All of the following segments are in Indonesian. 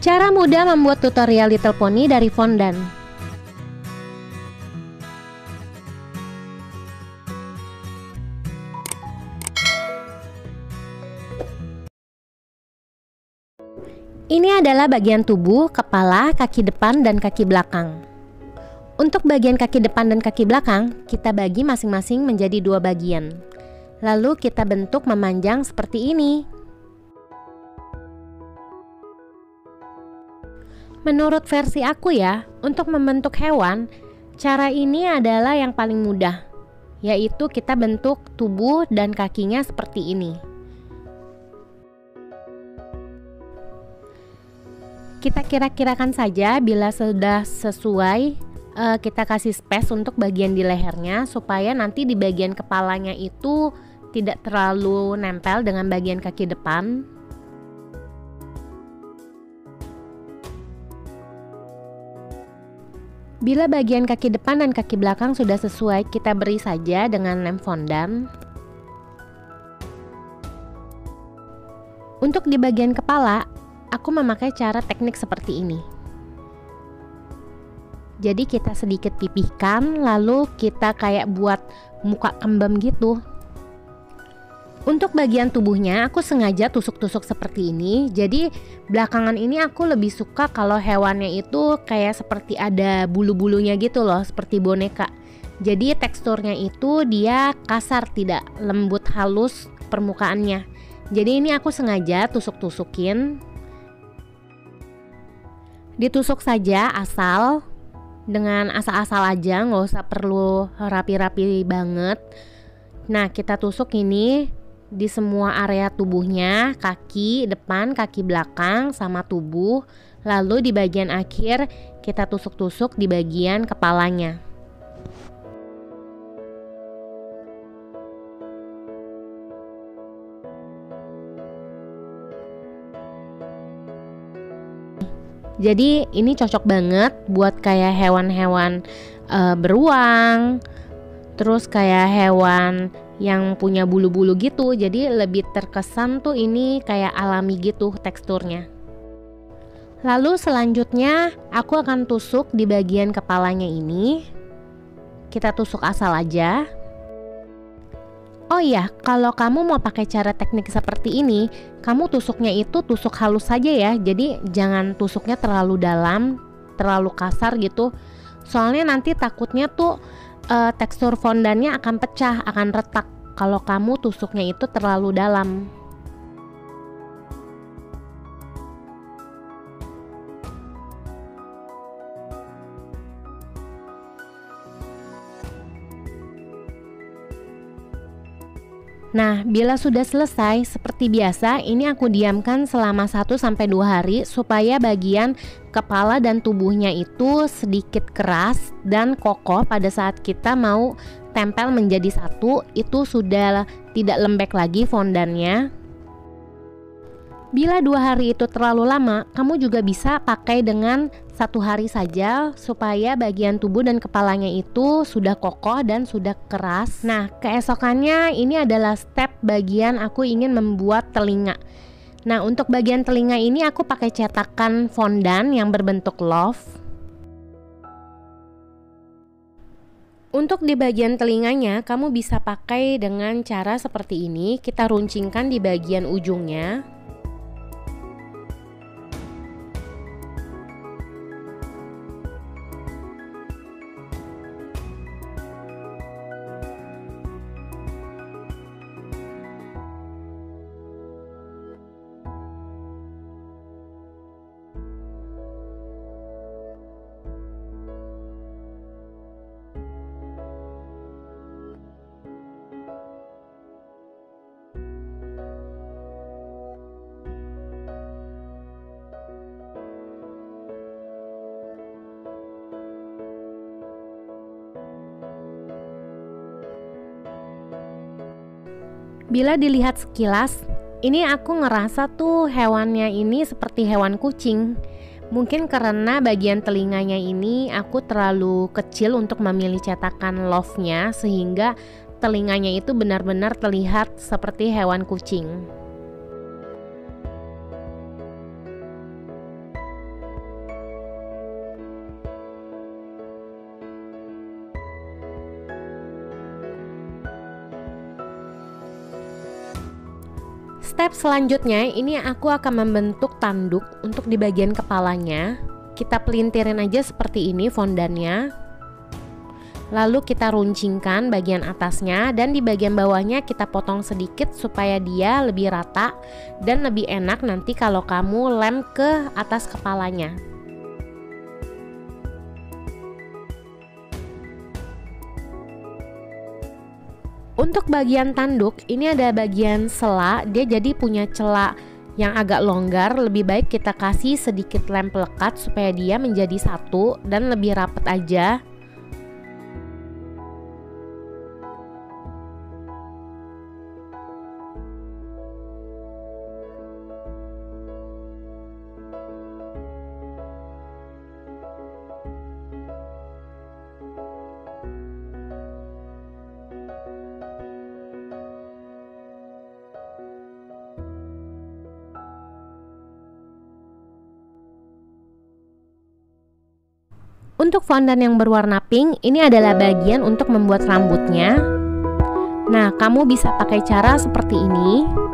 Cara mudah membuat tutorial Little Pony dari fondan. Ini adalah bagian tubuh, kepala, kaki depan, dan kaki belakang. Untuk bagian kaki depan dan kaki belakang, kita bagi masing-masing menjadi 2 bagian. Lalu kita bentuk memanjang seperti ini. Menurut versi aku ya, untuk membentuk hewan, cara ini adalah yang paling mudah, yaitu kita bentuk tubuh dan kakinya seperti ini. Kita kira-kirakan saja bila sudah sesuai, kita kasih space untuk bagian di lehernya supaya nanti di bagian kepalanya itu tidak terlalu nempel dengan bagian kaki depan. Bila bagian kaki depan dan kaki belakang sudah sesuai, kita beri saja dengan lem fondan. Untuk di bagian kepala, aku memakai cara teknik seperti ini. Jadi kita sedikit pipihkan, lalu kita kayak buat muka kembang gitu. Untuk bagian tubuhnya aku sengaja tusuk-tusuk seperti ini. Jadi belakangan ini aku lebih suka kalau hewannya itu kayak seperti ada bulu-bulunya gitu loh, seperti boneka. Jadi teksturnya itu dia kasar, tidak lembut halus permukaannya. Jadi ini aku sengaja tusuk-tusukin. Ditusuk saja asal, dengan asal-asal aja, nggak usah perlu rapi-rapi banget. Nah, kita tusuk ini di semua area tubuhnya, kaki depan, kaki belakang, sama tubuh. Lalu di bagian akhir kita tusuk-tusuk di bagian kepalanya. Jadi ini cocok banget buat kayak hewan-hewan beruang, terus kayak hewan yang punya bulu-bulu gitu. Jadi lebih terkesan tuh ini kayak alami gitu teksturnya. Lalu selanjutnya aku akan tusuk di bagian kepalanya ini. Kita tusuk asal aja. Oh iya, kalau kamu mau pakai cara teknik seperti ini, kamu tusuknya itu tusuk halus saja ya. Jadi jangan tusuknya terlalu dalam, terlalu kasar gitu. Soalnya nanti takutnya tuh tekstur fondannya akan pecah, akan retak kalau kamu tusuknya itu terlalu dalam. Nah, bila sudah selesai, seperti biasa, ini aku diamkan selama 1-2 hari supaya bagian kepala dan tubuhnya itu sedikit keras dan kokoh pada saat kita mau tempel menjadi satu, itu sudah tidak lembek lagi fondannya. Bila 2 hari itu terlalu lama, kamu juga bisa pakai dengan 1 hari saja supaya bagian tubuh dan kepalanya itu sudah kokoh dan sudah keras. Nah, keesokannya ini adalah step bagian aku ingin membuat telinga. Nah, untuk bagian telinga ini aku pakai cetakan fondan yang berbentuk love. Untuk di bagian telinganya, kamu bisa pakai dengan cara seperti ini. Kita runcingkan di bagian ujungnya. Bila dilihat sekilas, ini aku ngerasa tuh hewannya ini seperti hewan kucing. Mungkin karena bagian telinganya ini aku terlalu kecil untuk memilih cetakan love-nya, sehingga telinganya itu benar-benar terlihat seperti hewan kucing. step selanjutnya ini aku akan membentuk tanduk untuk di bagian kepalanya. Kita pelintirin aja seperti ini fondannya. Lalu kita runcingkan bagian atasnya dan di bagian bawahnya kita potong sedikit supaya dia lebih rata dan lebih enak nanti kalau kamu lem ke atas kepalanya. Untuk bagian tanduk ini ada bagian sela, dia jadi punya celah yang agak longgar. Lebih baik kita kasih sedikit lem pelekat supaya dia menjadi satu dan lebih rapet aja. Untuk fondan yang berwarna pink, ini adalah bagian untuk membuat rambutnya. Nah, kamu bisa pakai cara seperti ini.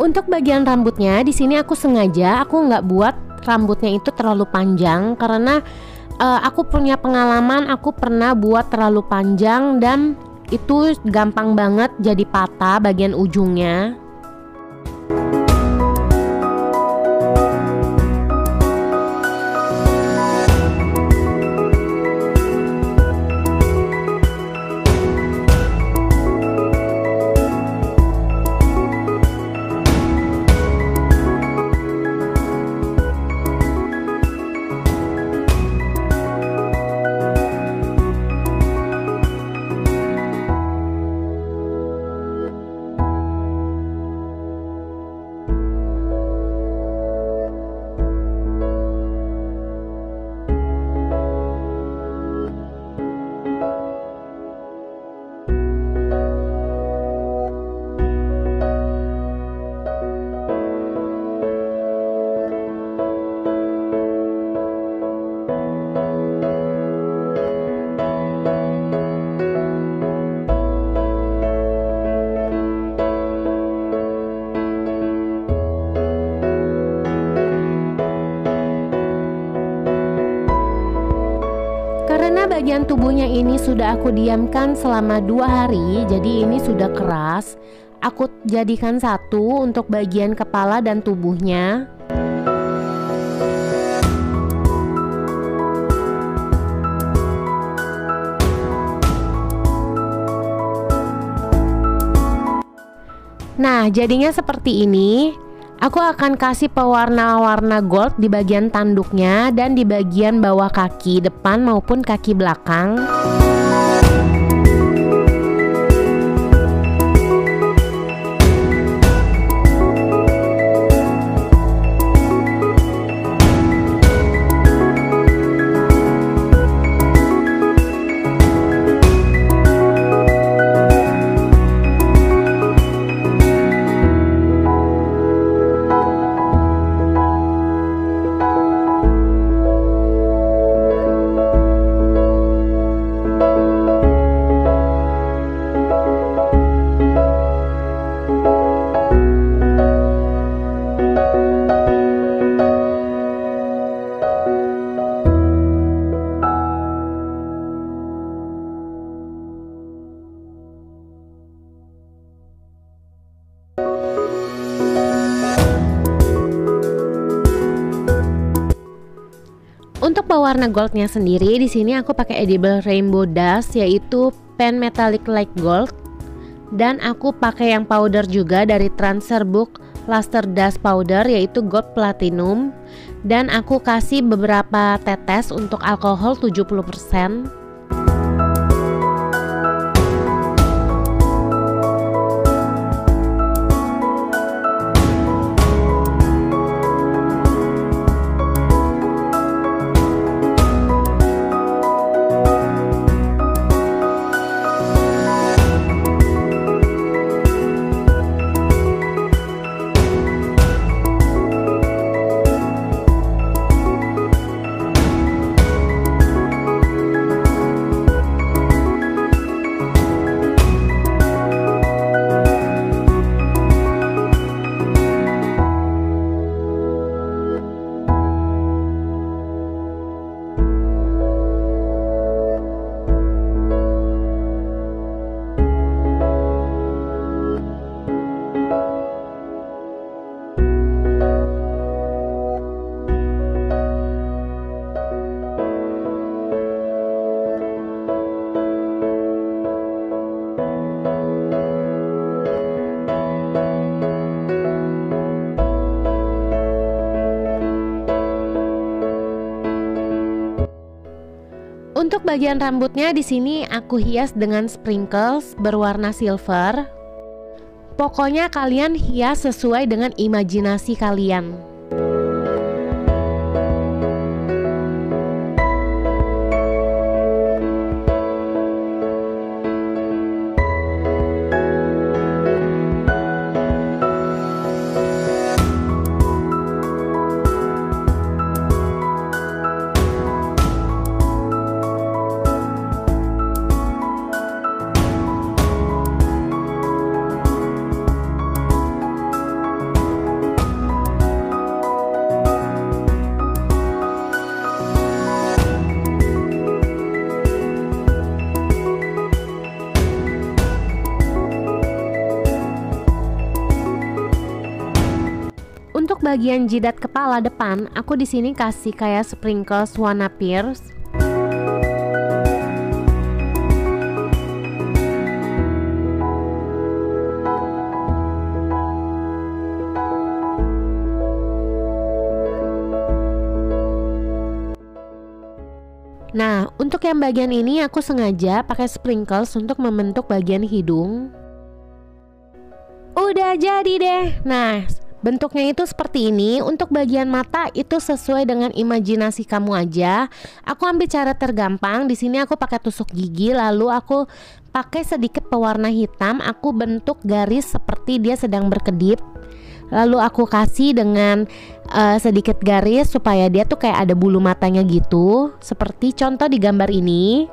Untuk bagian rambutnya di sini aku sengaja nggak buat rambutnya itu terlalu panjang karena aku punya pengalaman, aku pernah buat terlalu panjang dan itu gampang banget jadi patah bagian ujungnya. Karena bagian tubuhnya ini sudah aku diamkan selama 2 hari, jadi ini sudah keras. Aku jadikan satu untuk bagian kepala dan tubuhnya. Nah, jadinya seperti ini. Aku akan kasih pewarna-warna gold di bagian tanduknya dan di bagian bawah kaki depan maupun kaki belakang. Untuk pewarna goldnya sendiri, di sini aku pakai Edible Rainbow Dust, yaitu pen metallic light gold, dan aku pakai yang powder juga dari Transfer Book Luster Dust Powder, yaitu gold platinum, dan aku kasih beberapa tetes untuk alkohol 70%. Untuk bagian rambutnya di sini aku hias dengan sprinkles berwarna silver. Pokoknya kalian hias sesuai dengan imajinasi kalian. bagian jidat kepala depan, aku di sini kasih kayak sprinkles warna pierce. Nah, untuk yang bagian ini aku sengaja pakai sprinkles untuk membentuk bagian hidung. Udah jadi deh. Nah, bentuknya itu seperti ini. Untuk bagian mata itu sesuai dengan imajinasi kamu aja. Aku ambil cara tergampang. Di sini aku pakai tusuk gigi, lalu aku pakai sedikit pewarna hitam. Aku bentuk garis seperti dia sedang berkedip. Lalu aku kasih dengan sedikit garis supaya dia tuh kayak ada bulu matanya gitu. Seperti contoh di gambar ini.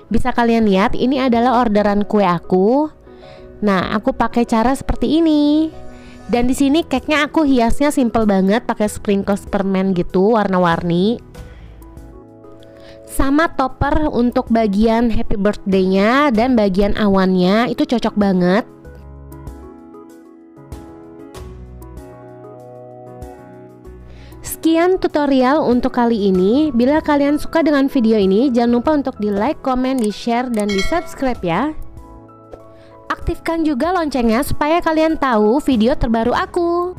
Bisa kalian lihat, ini adalah orderan kue aku. Nah, aku pakai cara seperti ini. Dan di sini cake-nya aku hiasnya simple banget, pakai sprinkles permen gitu, warna-warni. Sama topper untuk bagian happy birthday-nya dan bagian awannya itu cocok banget. Sekian tutorial untuk kali ini. Bila kalian suka dengan video ini, jangan lupa untuk di like, komen, di share, dan di subscribe ya. Aktifkan juga loncengnya supaya kalian tahu video terbaru aku.